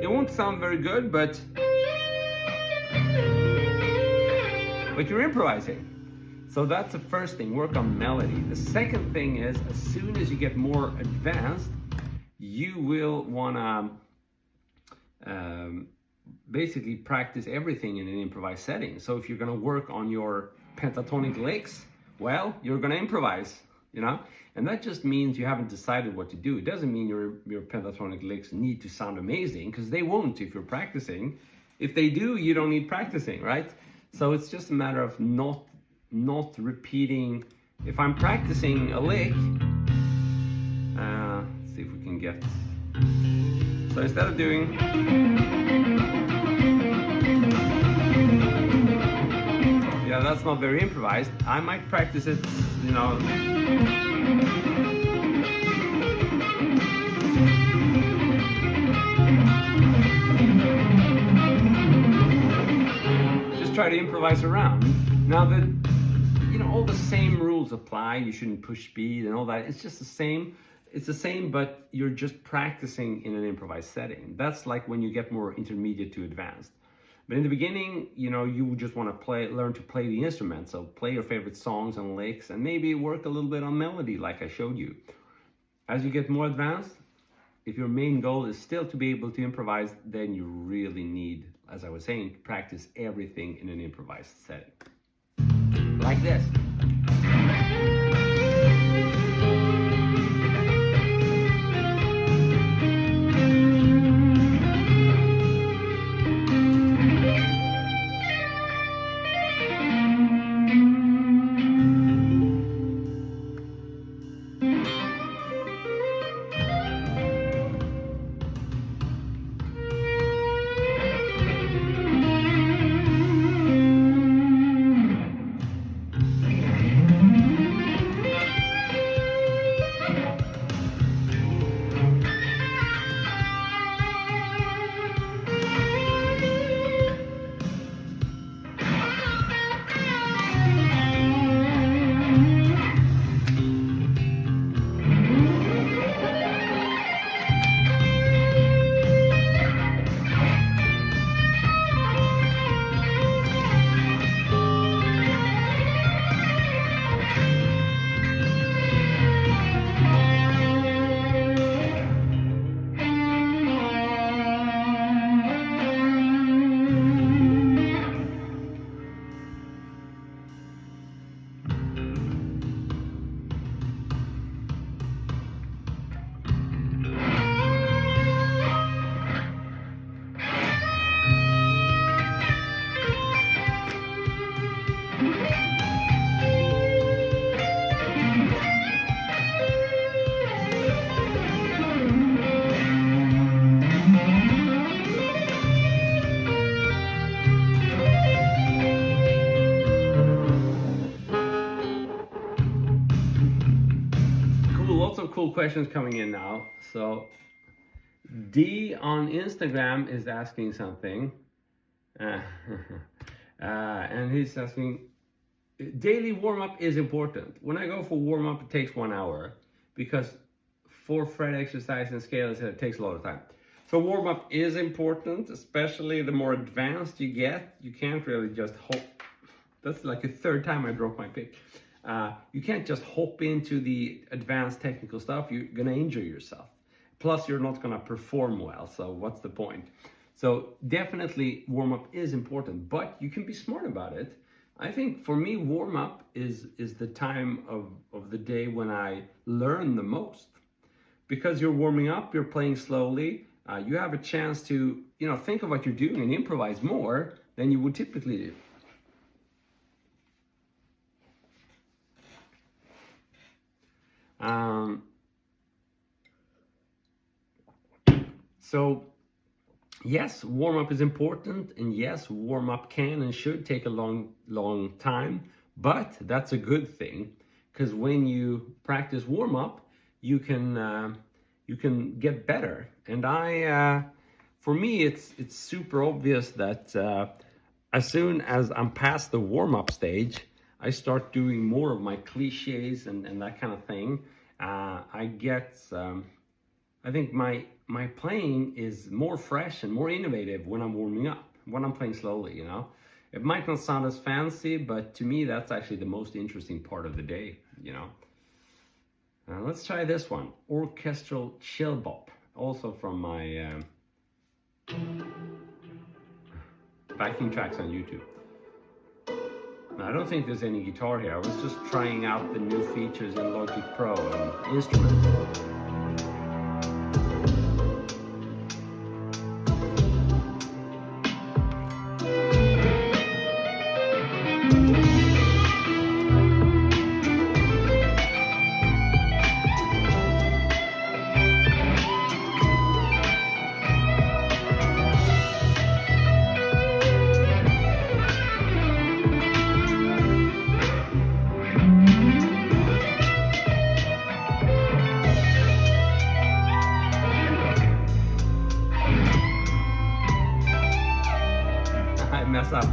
It won't sound very good, but you're improvising. So that's the first thing, work on melody. The second thing is, as soon as you get more advanced, you will wanna basically practice everything in an improvised setting. So if you're gonna work on your pentatonic licks, well, you're gonna improvise, you know? And that just means you haven't decided what to do. It doesn't mean your pentatonic licks need to sound amazing, because they won't if you're practicing. If they do, you don't need practicing, right? So it's just a matter of not repeating. If I'm practicing a lick, let's see if we can get. So instead of doing, yeah, that's not very improvised. I might practice it, you know. Try to improvise around. Now that, you know, all the same rules apply. You shouldn't push speed and all that. It's just the same. It's the same, but you're just practicing in an improvised setting. That's like when you get more intermediate to advanced. But in the beginning, you know, you just want to learn to play the instrument. So play your favorite songs and licks, and maybe work a little bit on melody like I showed you. As you get more advanced, if your main goal is still to be able to improvise, then you really need, as I was saying, practice everything in an improvised setting. Like this. Cool questions coming in now. So D on Instagram is asking something. And he's asking, daily warm-up is important. When I go for warm-up, it takes 1 hour because for fret exercise and scales, it takes a lot of time. So warm-up is important, especially the more advanced you get. You can't really just hop. That's like the third time I broke my pick. You can't just hop into the advanced technical stuff. You're gonna injure yourself. Plus, you're not gonna perform well, so what's the point? So definitely warm-up is important, but you can be smart about it. I think for me, warm-up is the time of the day when I learn the most. Because you're warming up, you're playing slowly, you have a chance to, think of what you're doing and improvise more than you would typically do. So yes, warm-up is important, and yes, warm-up can and should take a long time, but that's a good thing, because when you practice warm-up, you can get better. And for me, it's super obvious that as soon as I'm past the warm-up stage, I start doing more of my cliches and that kind of thing. I think my playing is more fresh and more innovative when I'm warming up, when I'm playing slowly, It might not sound as fancy, but to me, that's actually the most interesting part of the day, Let's try this one, orchestral chill bop, also from my backing tracks on YouTube. Now, I don't think there's any guitar here. I was just trying out the new features in Logic Pro and instruments. Mess up.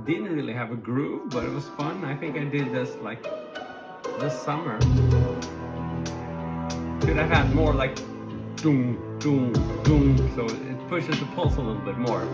Didn't really have a groove, but it was fun. I think I did this like this summer. Should have had more like doom, doom, doom, so it pushes the pulse a little bit more.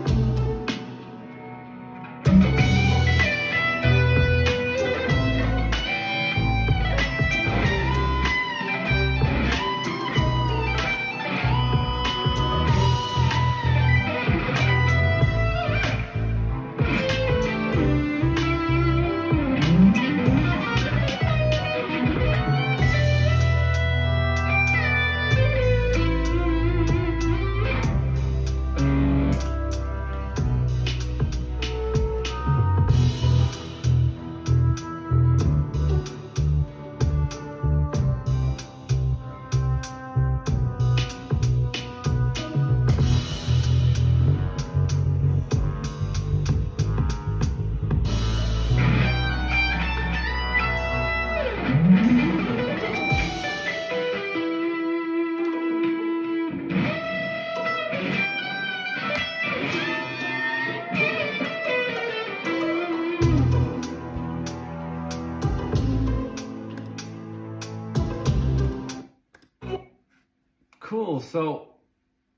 Cool, so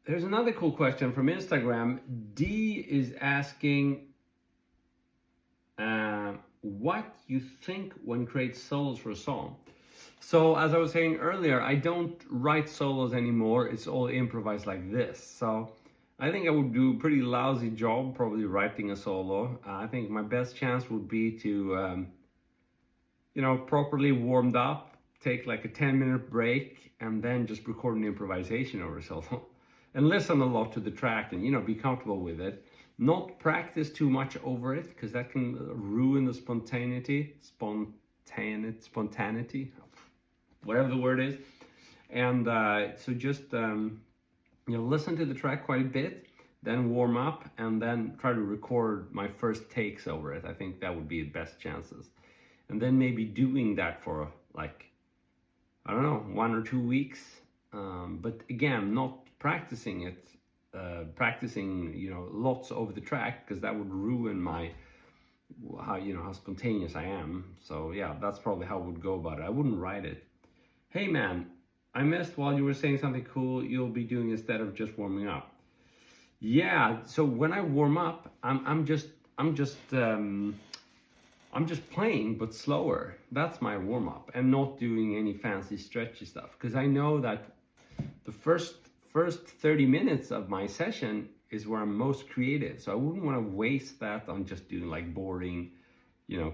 there's another cool question from Instagram. D is asking what you think when create solos for a song. So as I was saying earlier, I don't write solos anymore. It's all improvised like this. So I think I would do a pretty lousy job probably writing a solo. I think my best chance would be to, properly warmed up, take like a 10-minute break, and then just record an improvisation over a solo. And listen a lot to the track and, be comfortable with it. Not practice too much over it, because that can ruin the spontaneity, whatever the word is. And so just listen to the track quite a bit, then warm up, and then try to record my first takes over it. I think that would be the best chances. And then maybe doing that for like, I don't know, 1 or 2 weeks. But again, not practicing it, lots over the track, because that would ruin how spontaneous I am. So yeah, that's probably how I would go about it. I wouldn't write it. Hey man, I missed while you were saying something cool you'll be doing instead of just warming up. Yeah, so when I warm up, I'm just playing, but slower. That's my warm up, and not doing any fancy stretchy stuff, because I know that the first 30 minutes of my session is where I'm most creative. So I wouldn't want to waste that on just doing like boring,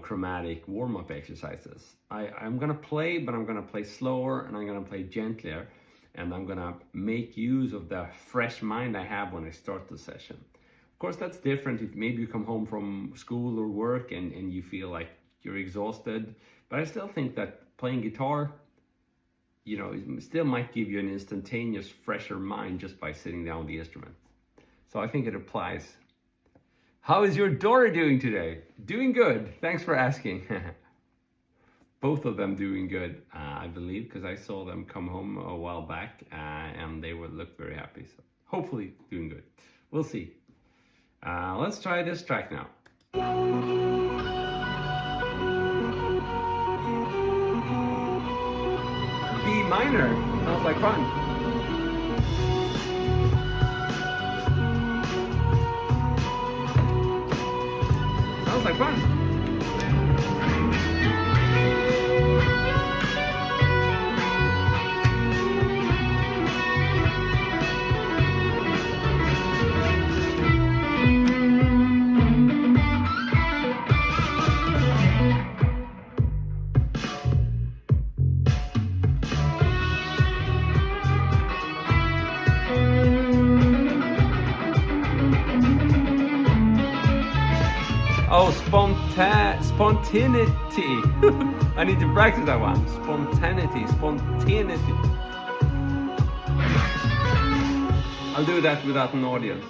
chromatic warm-up exercises. I'm gonna play, but I'm gonna play slower, and I'm gonna play gentler, and I'm gonna make use of the fresh mind I have when I start the session. Of course, that's different if maybe you come home from school or work and you feel like you're exhausted, but I still think that playing guitar, it still might give you an instantaneous, fresher mind just by sitting down with the instrument. So I think it applies. How is your daughter doing today? Doing good. Thanks for asking. Both of them doing good, I believe, because I saw them come home a while back and they would look very happy. So hopefully doing good. We'll see. Let's try this track now. B minor. Sounds like fun. Sounds like fun. Oh, spontaneity. I need to practice that one. Spontaneity. I'll do that without an audience.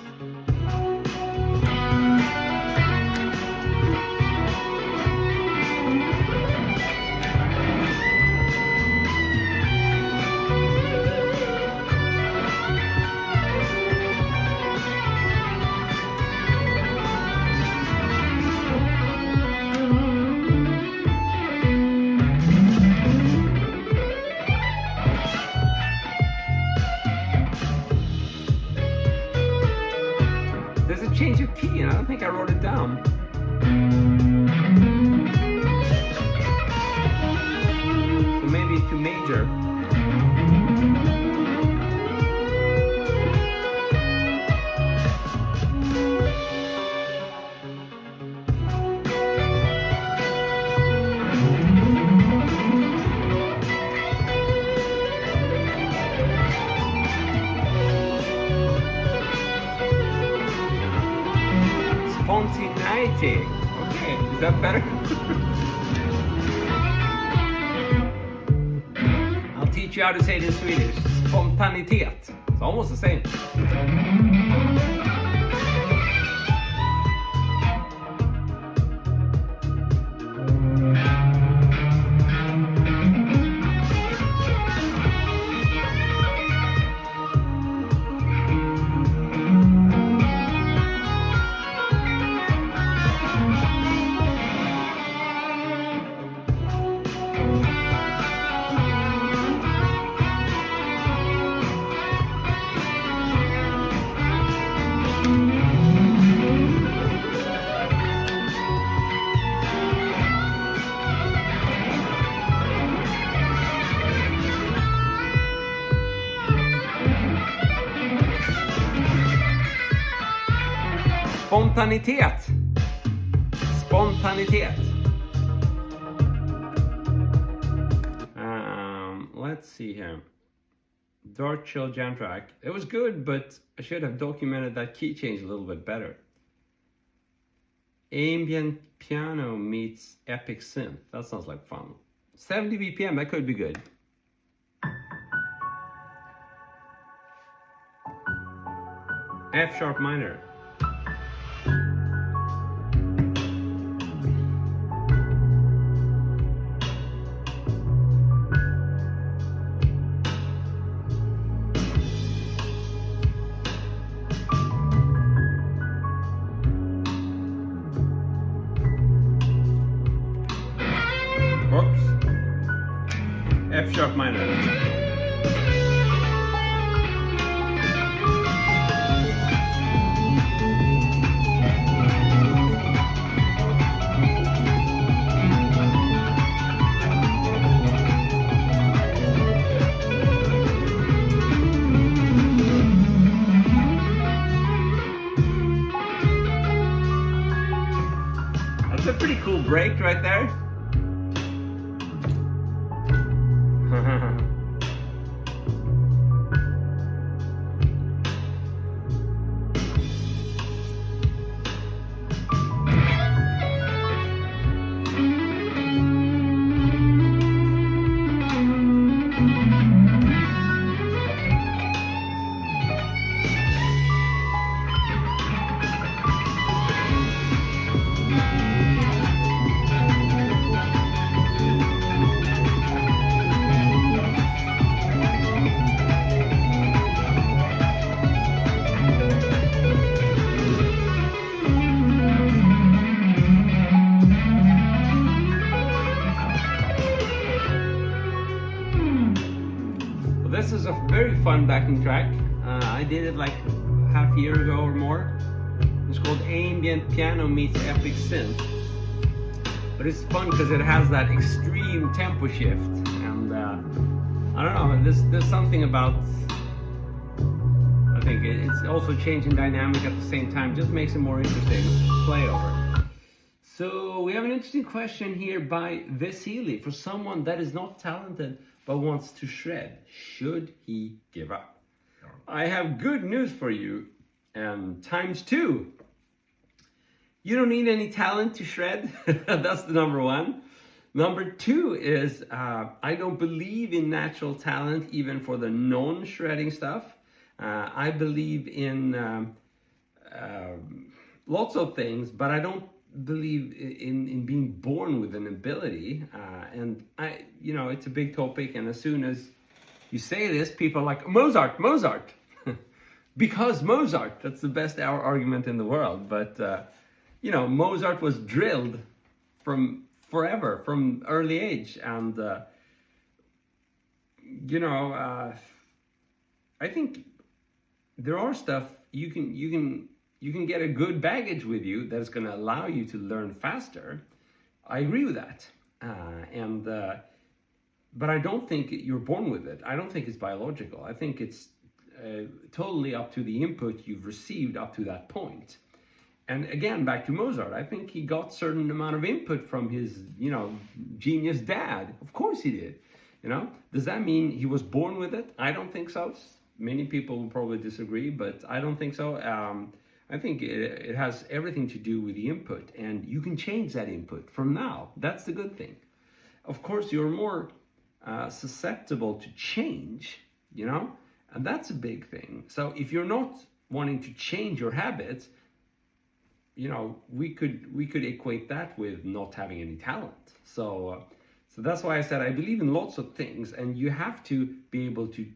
There's a change of key, and I don't think I wrote it down. So maybe to major. Spontaneity. Okay, is that better? I'll teach you how to say it in Swedish. Spontanitet. It's almost the same. Spontanitet. Let's see here. Dark Chill jam track. It was good, but I should have documented that key change a little bit better. Ambient piano meets epic synth. That sounds like fun. 70 BPM, that could be good. F sharp minor. Oops. F sharp minor. That's a pretty cool break right there. This is a very fun backing track. I did it like half a year ago or more. It's called Ambient Piano Meets Epic Synth. But it's fun because it has that extreme tempo shift, and I don't know, there's something about, I think it's also changing dynamic at the same time, just makes it more interesting to play over. So we have an interesting question here by Vasily. For someone that is not talented but wants to shred, should he give up? I have good news for you, and ×2. You don't need any talent to shred. That's the number one. Number two is I don't believe in natural talent even for the non-shredding stuff. I believe in lots of things, but I don't believe in being born with an ability. And it's a big topic, and as soon as you say this, people are like, Mozart. Because Mozart, that's the best argument in the world. But Mozart was drilled from forever, from early age, and I think there are stuff you can get a good baggage with you that is going to allow you to learn faster. I agree with that, but I don't think you're born with it. I don't think it's biological. I think it's totally up to the input you've received up to that point. And again, back to Mozart, I think he got certain amount of input from his, genius dad. Of course he did. Does that mean he was born with it? I don't think so. Many people will probably disagree, but I don't think so. I think it has everything to do with the input, and you can change that input from now. That's the good thing. Of course, you're more susceptible to change, and that's a big thing. So if you're not wanting to change your habits, we could equate that with not having any talent. So that's why I said I believe in lots of things, and you have to be able to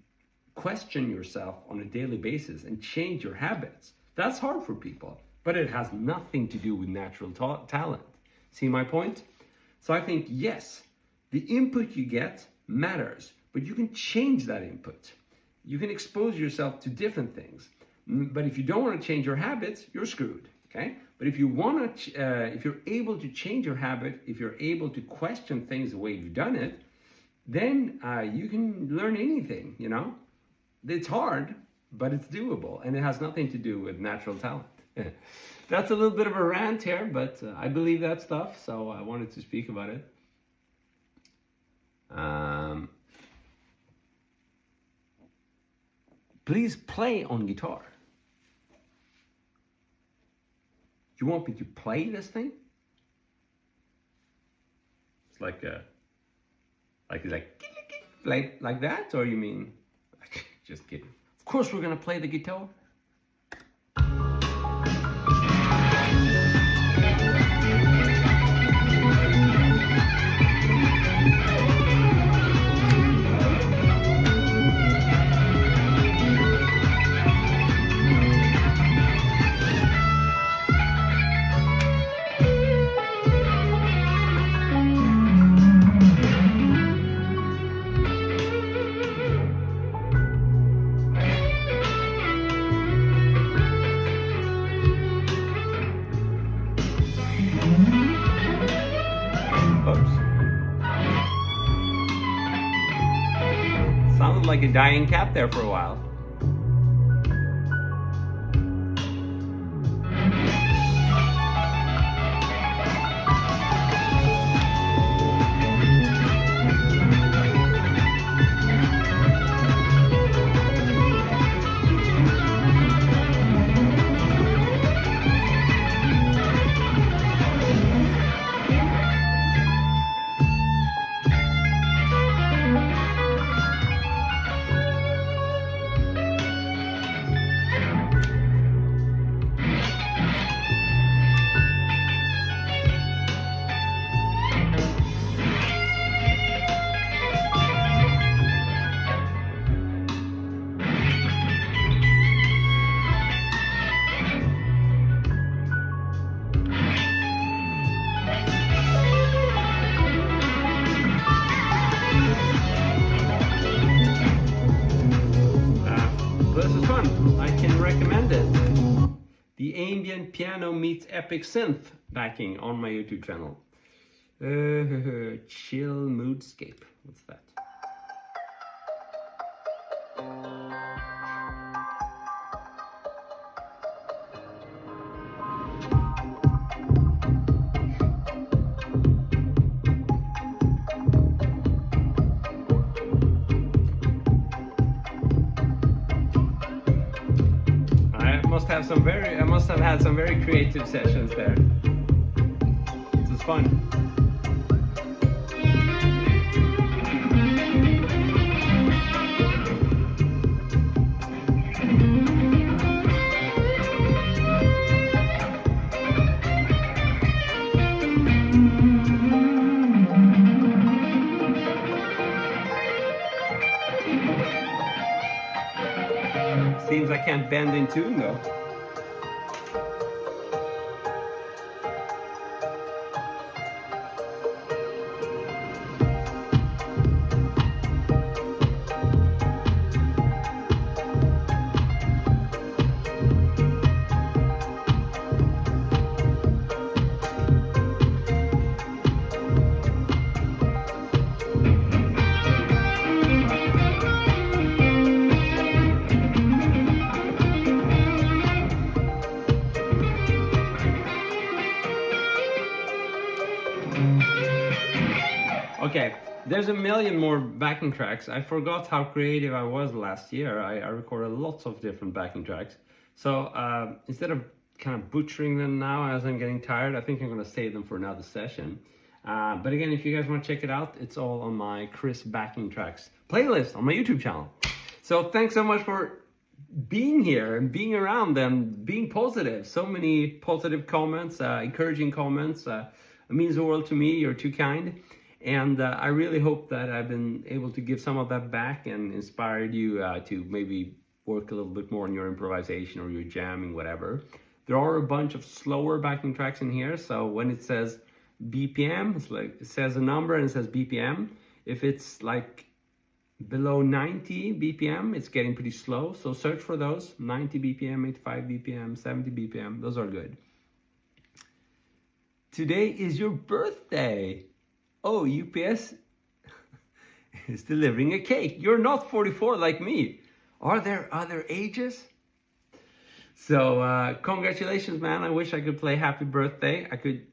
question yourself on a daily basis and change your habits. That's hard for people, but it has nothing to do with natural talent. See my point? So I think, yes, the input you get matters, but you can change that input. You can expose yourself to different things. But if you don't want to change your habits, you're screwed, okay? But if you want to, if you're able to change your habit, if you're able to question things the way you've done it, then you can learn anything, It's hard, but it's doable, and it has nothing to do with natural talent. That's a little bit of a rant here, but I believe that stuff, so I wanted to speak about it. Please play on guitar. You want me to play this thing? It's like that, or you mean? Just kidding. Of course, we're gonna play the guitar. Sounded like a dying cat there for a while. This is fun. I can recommend it. The ambient piano meets epic synth backing on my YouTube channel. Chill moodscape. What's that? I must have had some very creative sessions there. This is fun. Seems I can't bend in tune though. Okay, there's a million more backing tracks. I forgot how creative I was last year. I recorded lots of different backing tracks. So instead of kind of butchering them now as I'm getting tired, I think I'm going to save them for another session. But again, if you guys want to check it out, it's all on my Chris Backing Tracks playlist on my YouTube channel. So thanks so much for being here and being around and being positive. So many positive comments, encouraging comments. It means the world to me. You're too kind. And I really hope that I've been able to give some of that back and inspired you to maybe work a little bit more on your improvisation or your jamming, whatever. There are a bunch of slower backing tracks in here. So when it says BPM, it's like it says a number and it says BPM. If it's like below 90 BPM, it's getting pretty slow. So search for those, 90 BPM, 85 BPM, 70 BPM. Those are good. Today is your birthday. Oh, UPS is delivering a cake. You're not 44 like me. Are there other ages? So congratulations, man. I wish I could play Happy Birthday. I could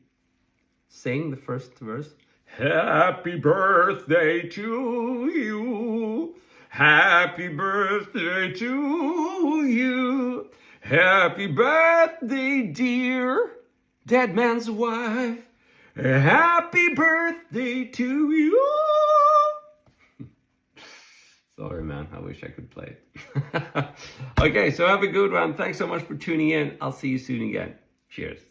sing the first verse. Happy birthday to you. Happy birthday to you. Happy birthday, dear. dead man's wife. Happy birthday to you. Sorry, man. I wish I could play it. Okay, so have a good one. Thanks so much for tuning in. I'll see you soon again. Cheers.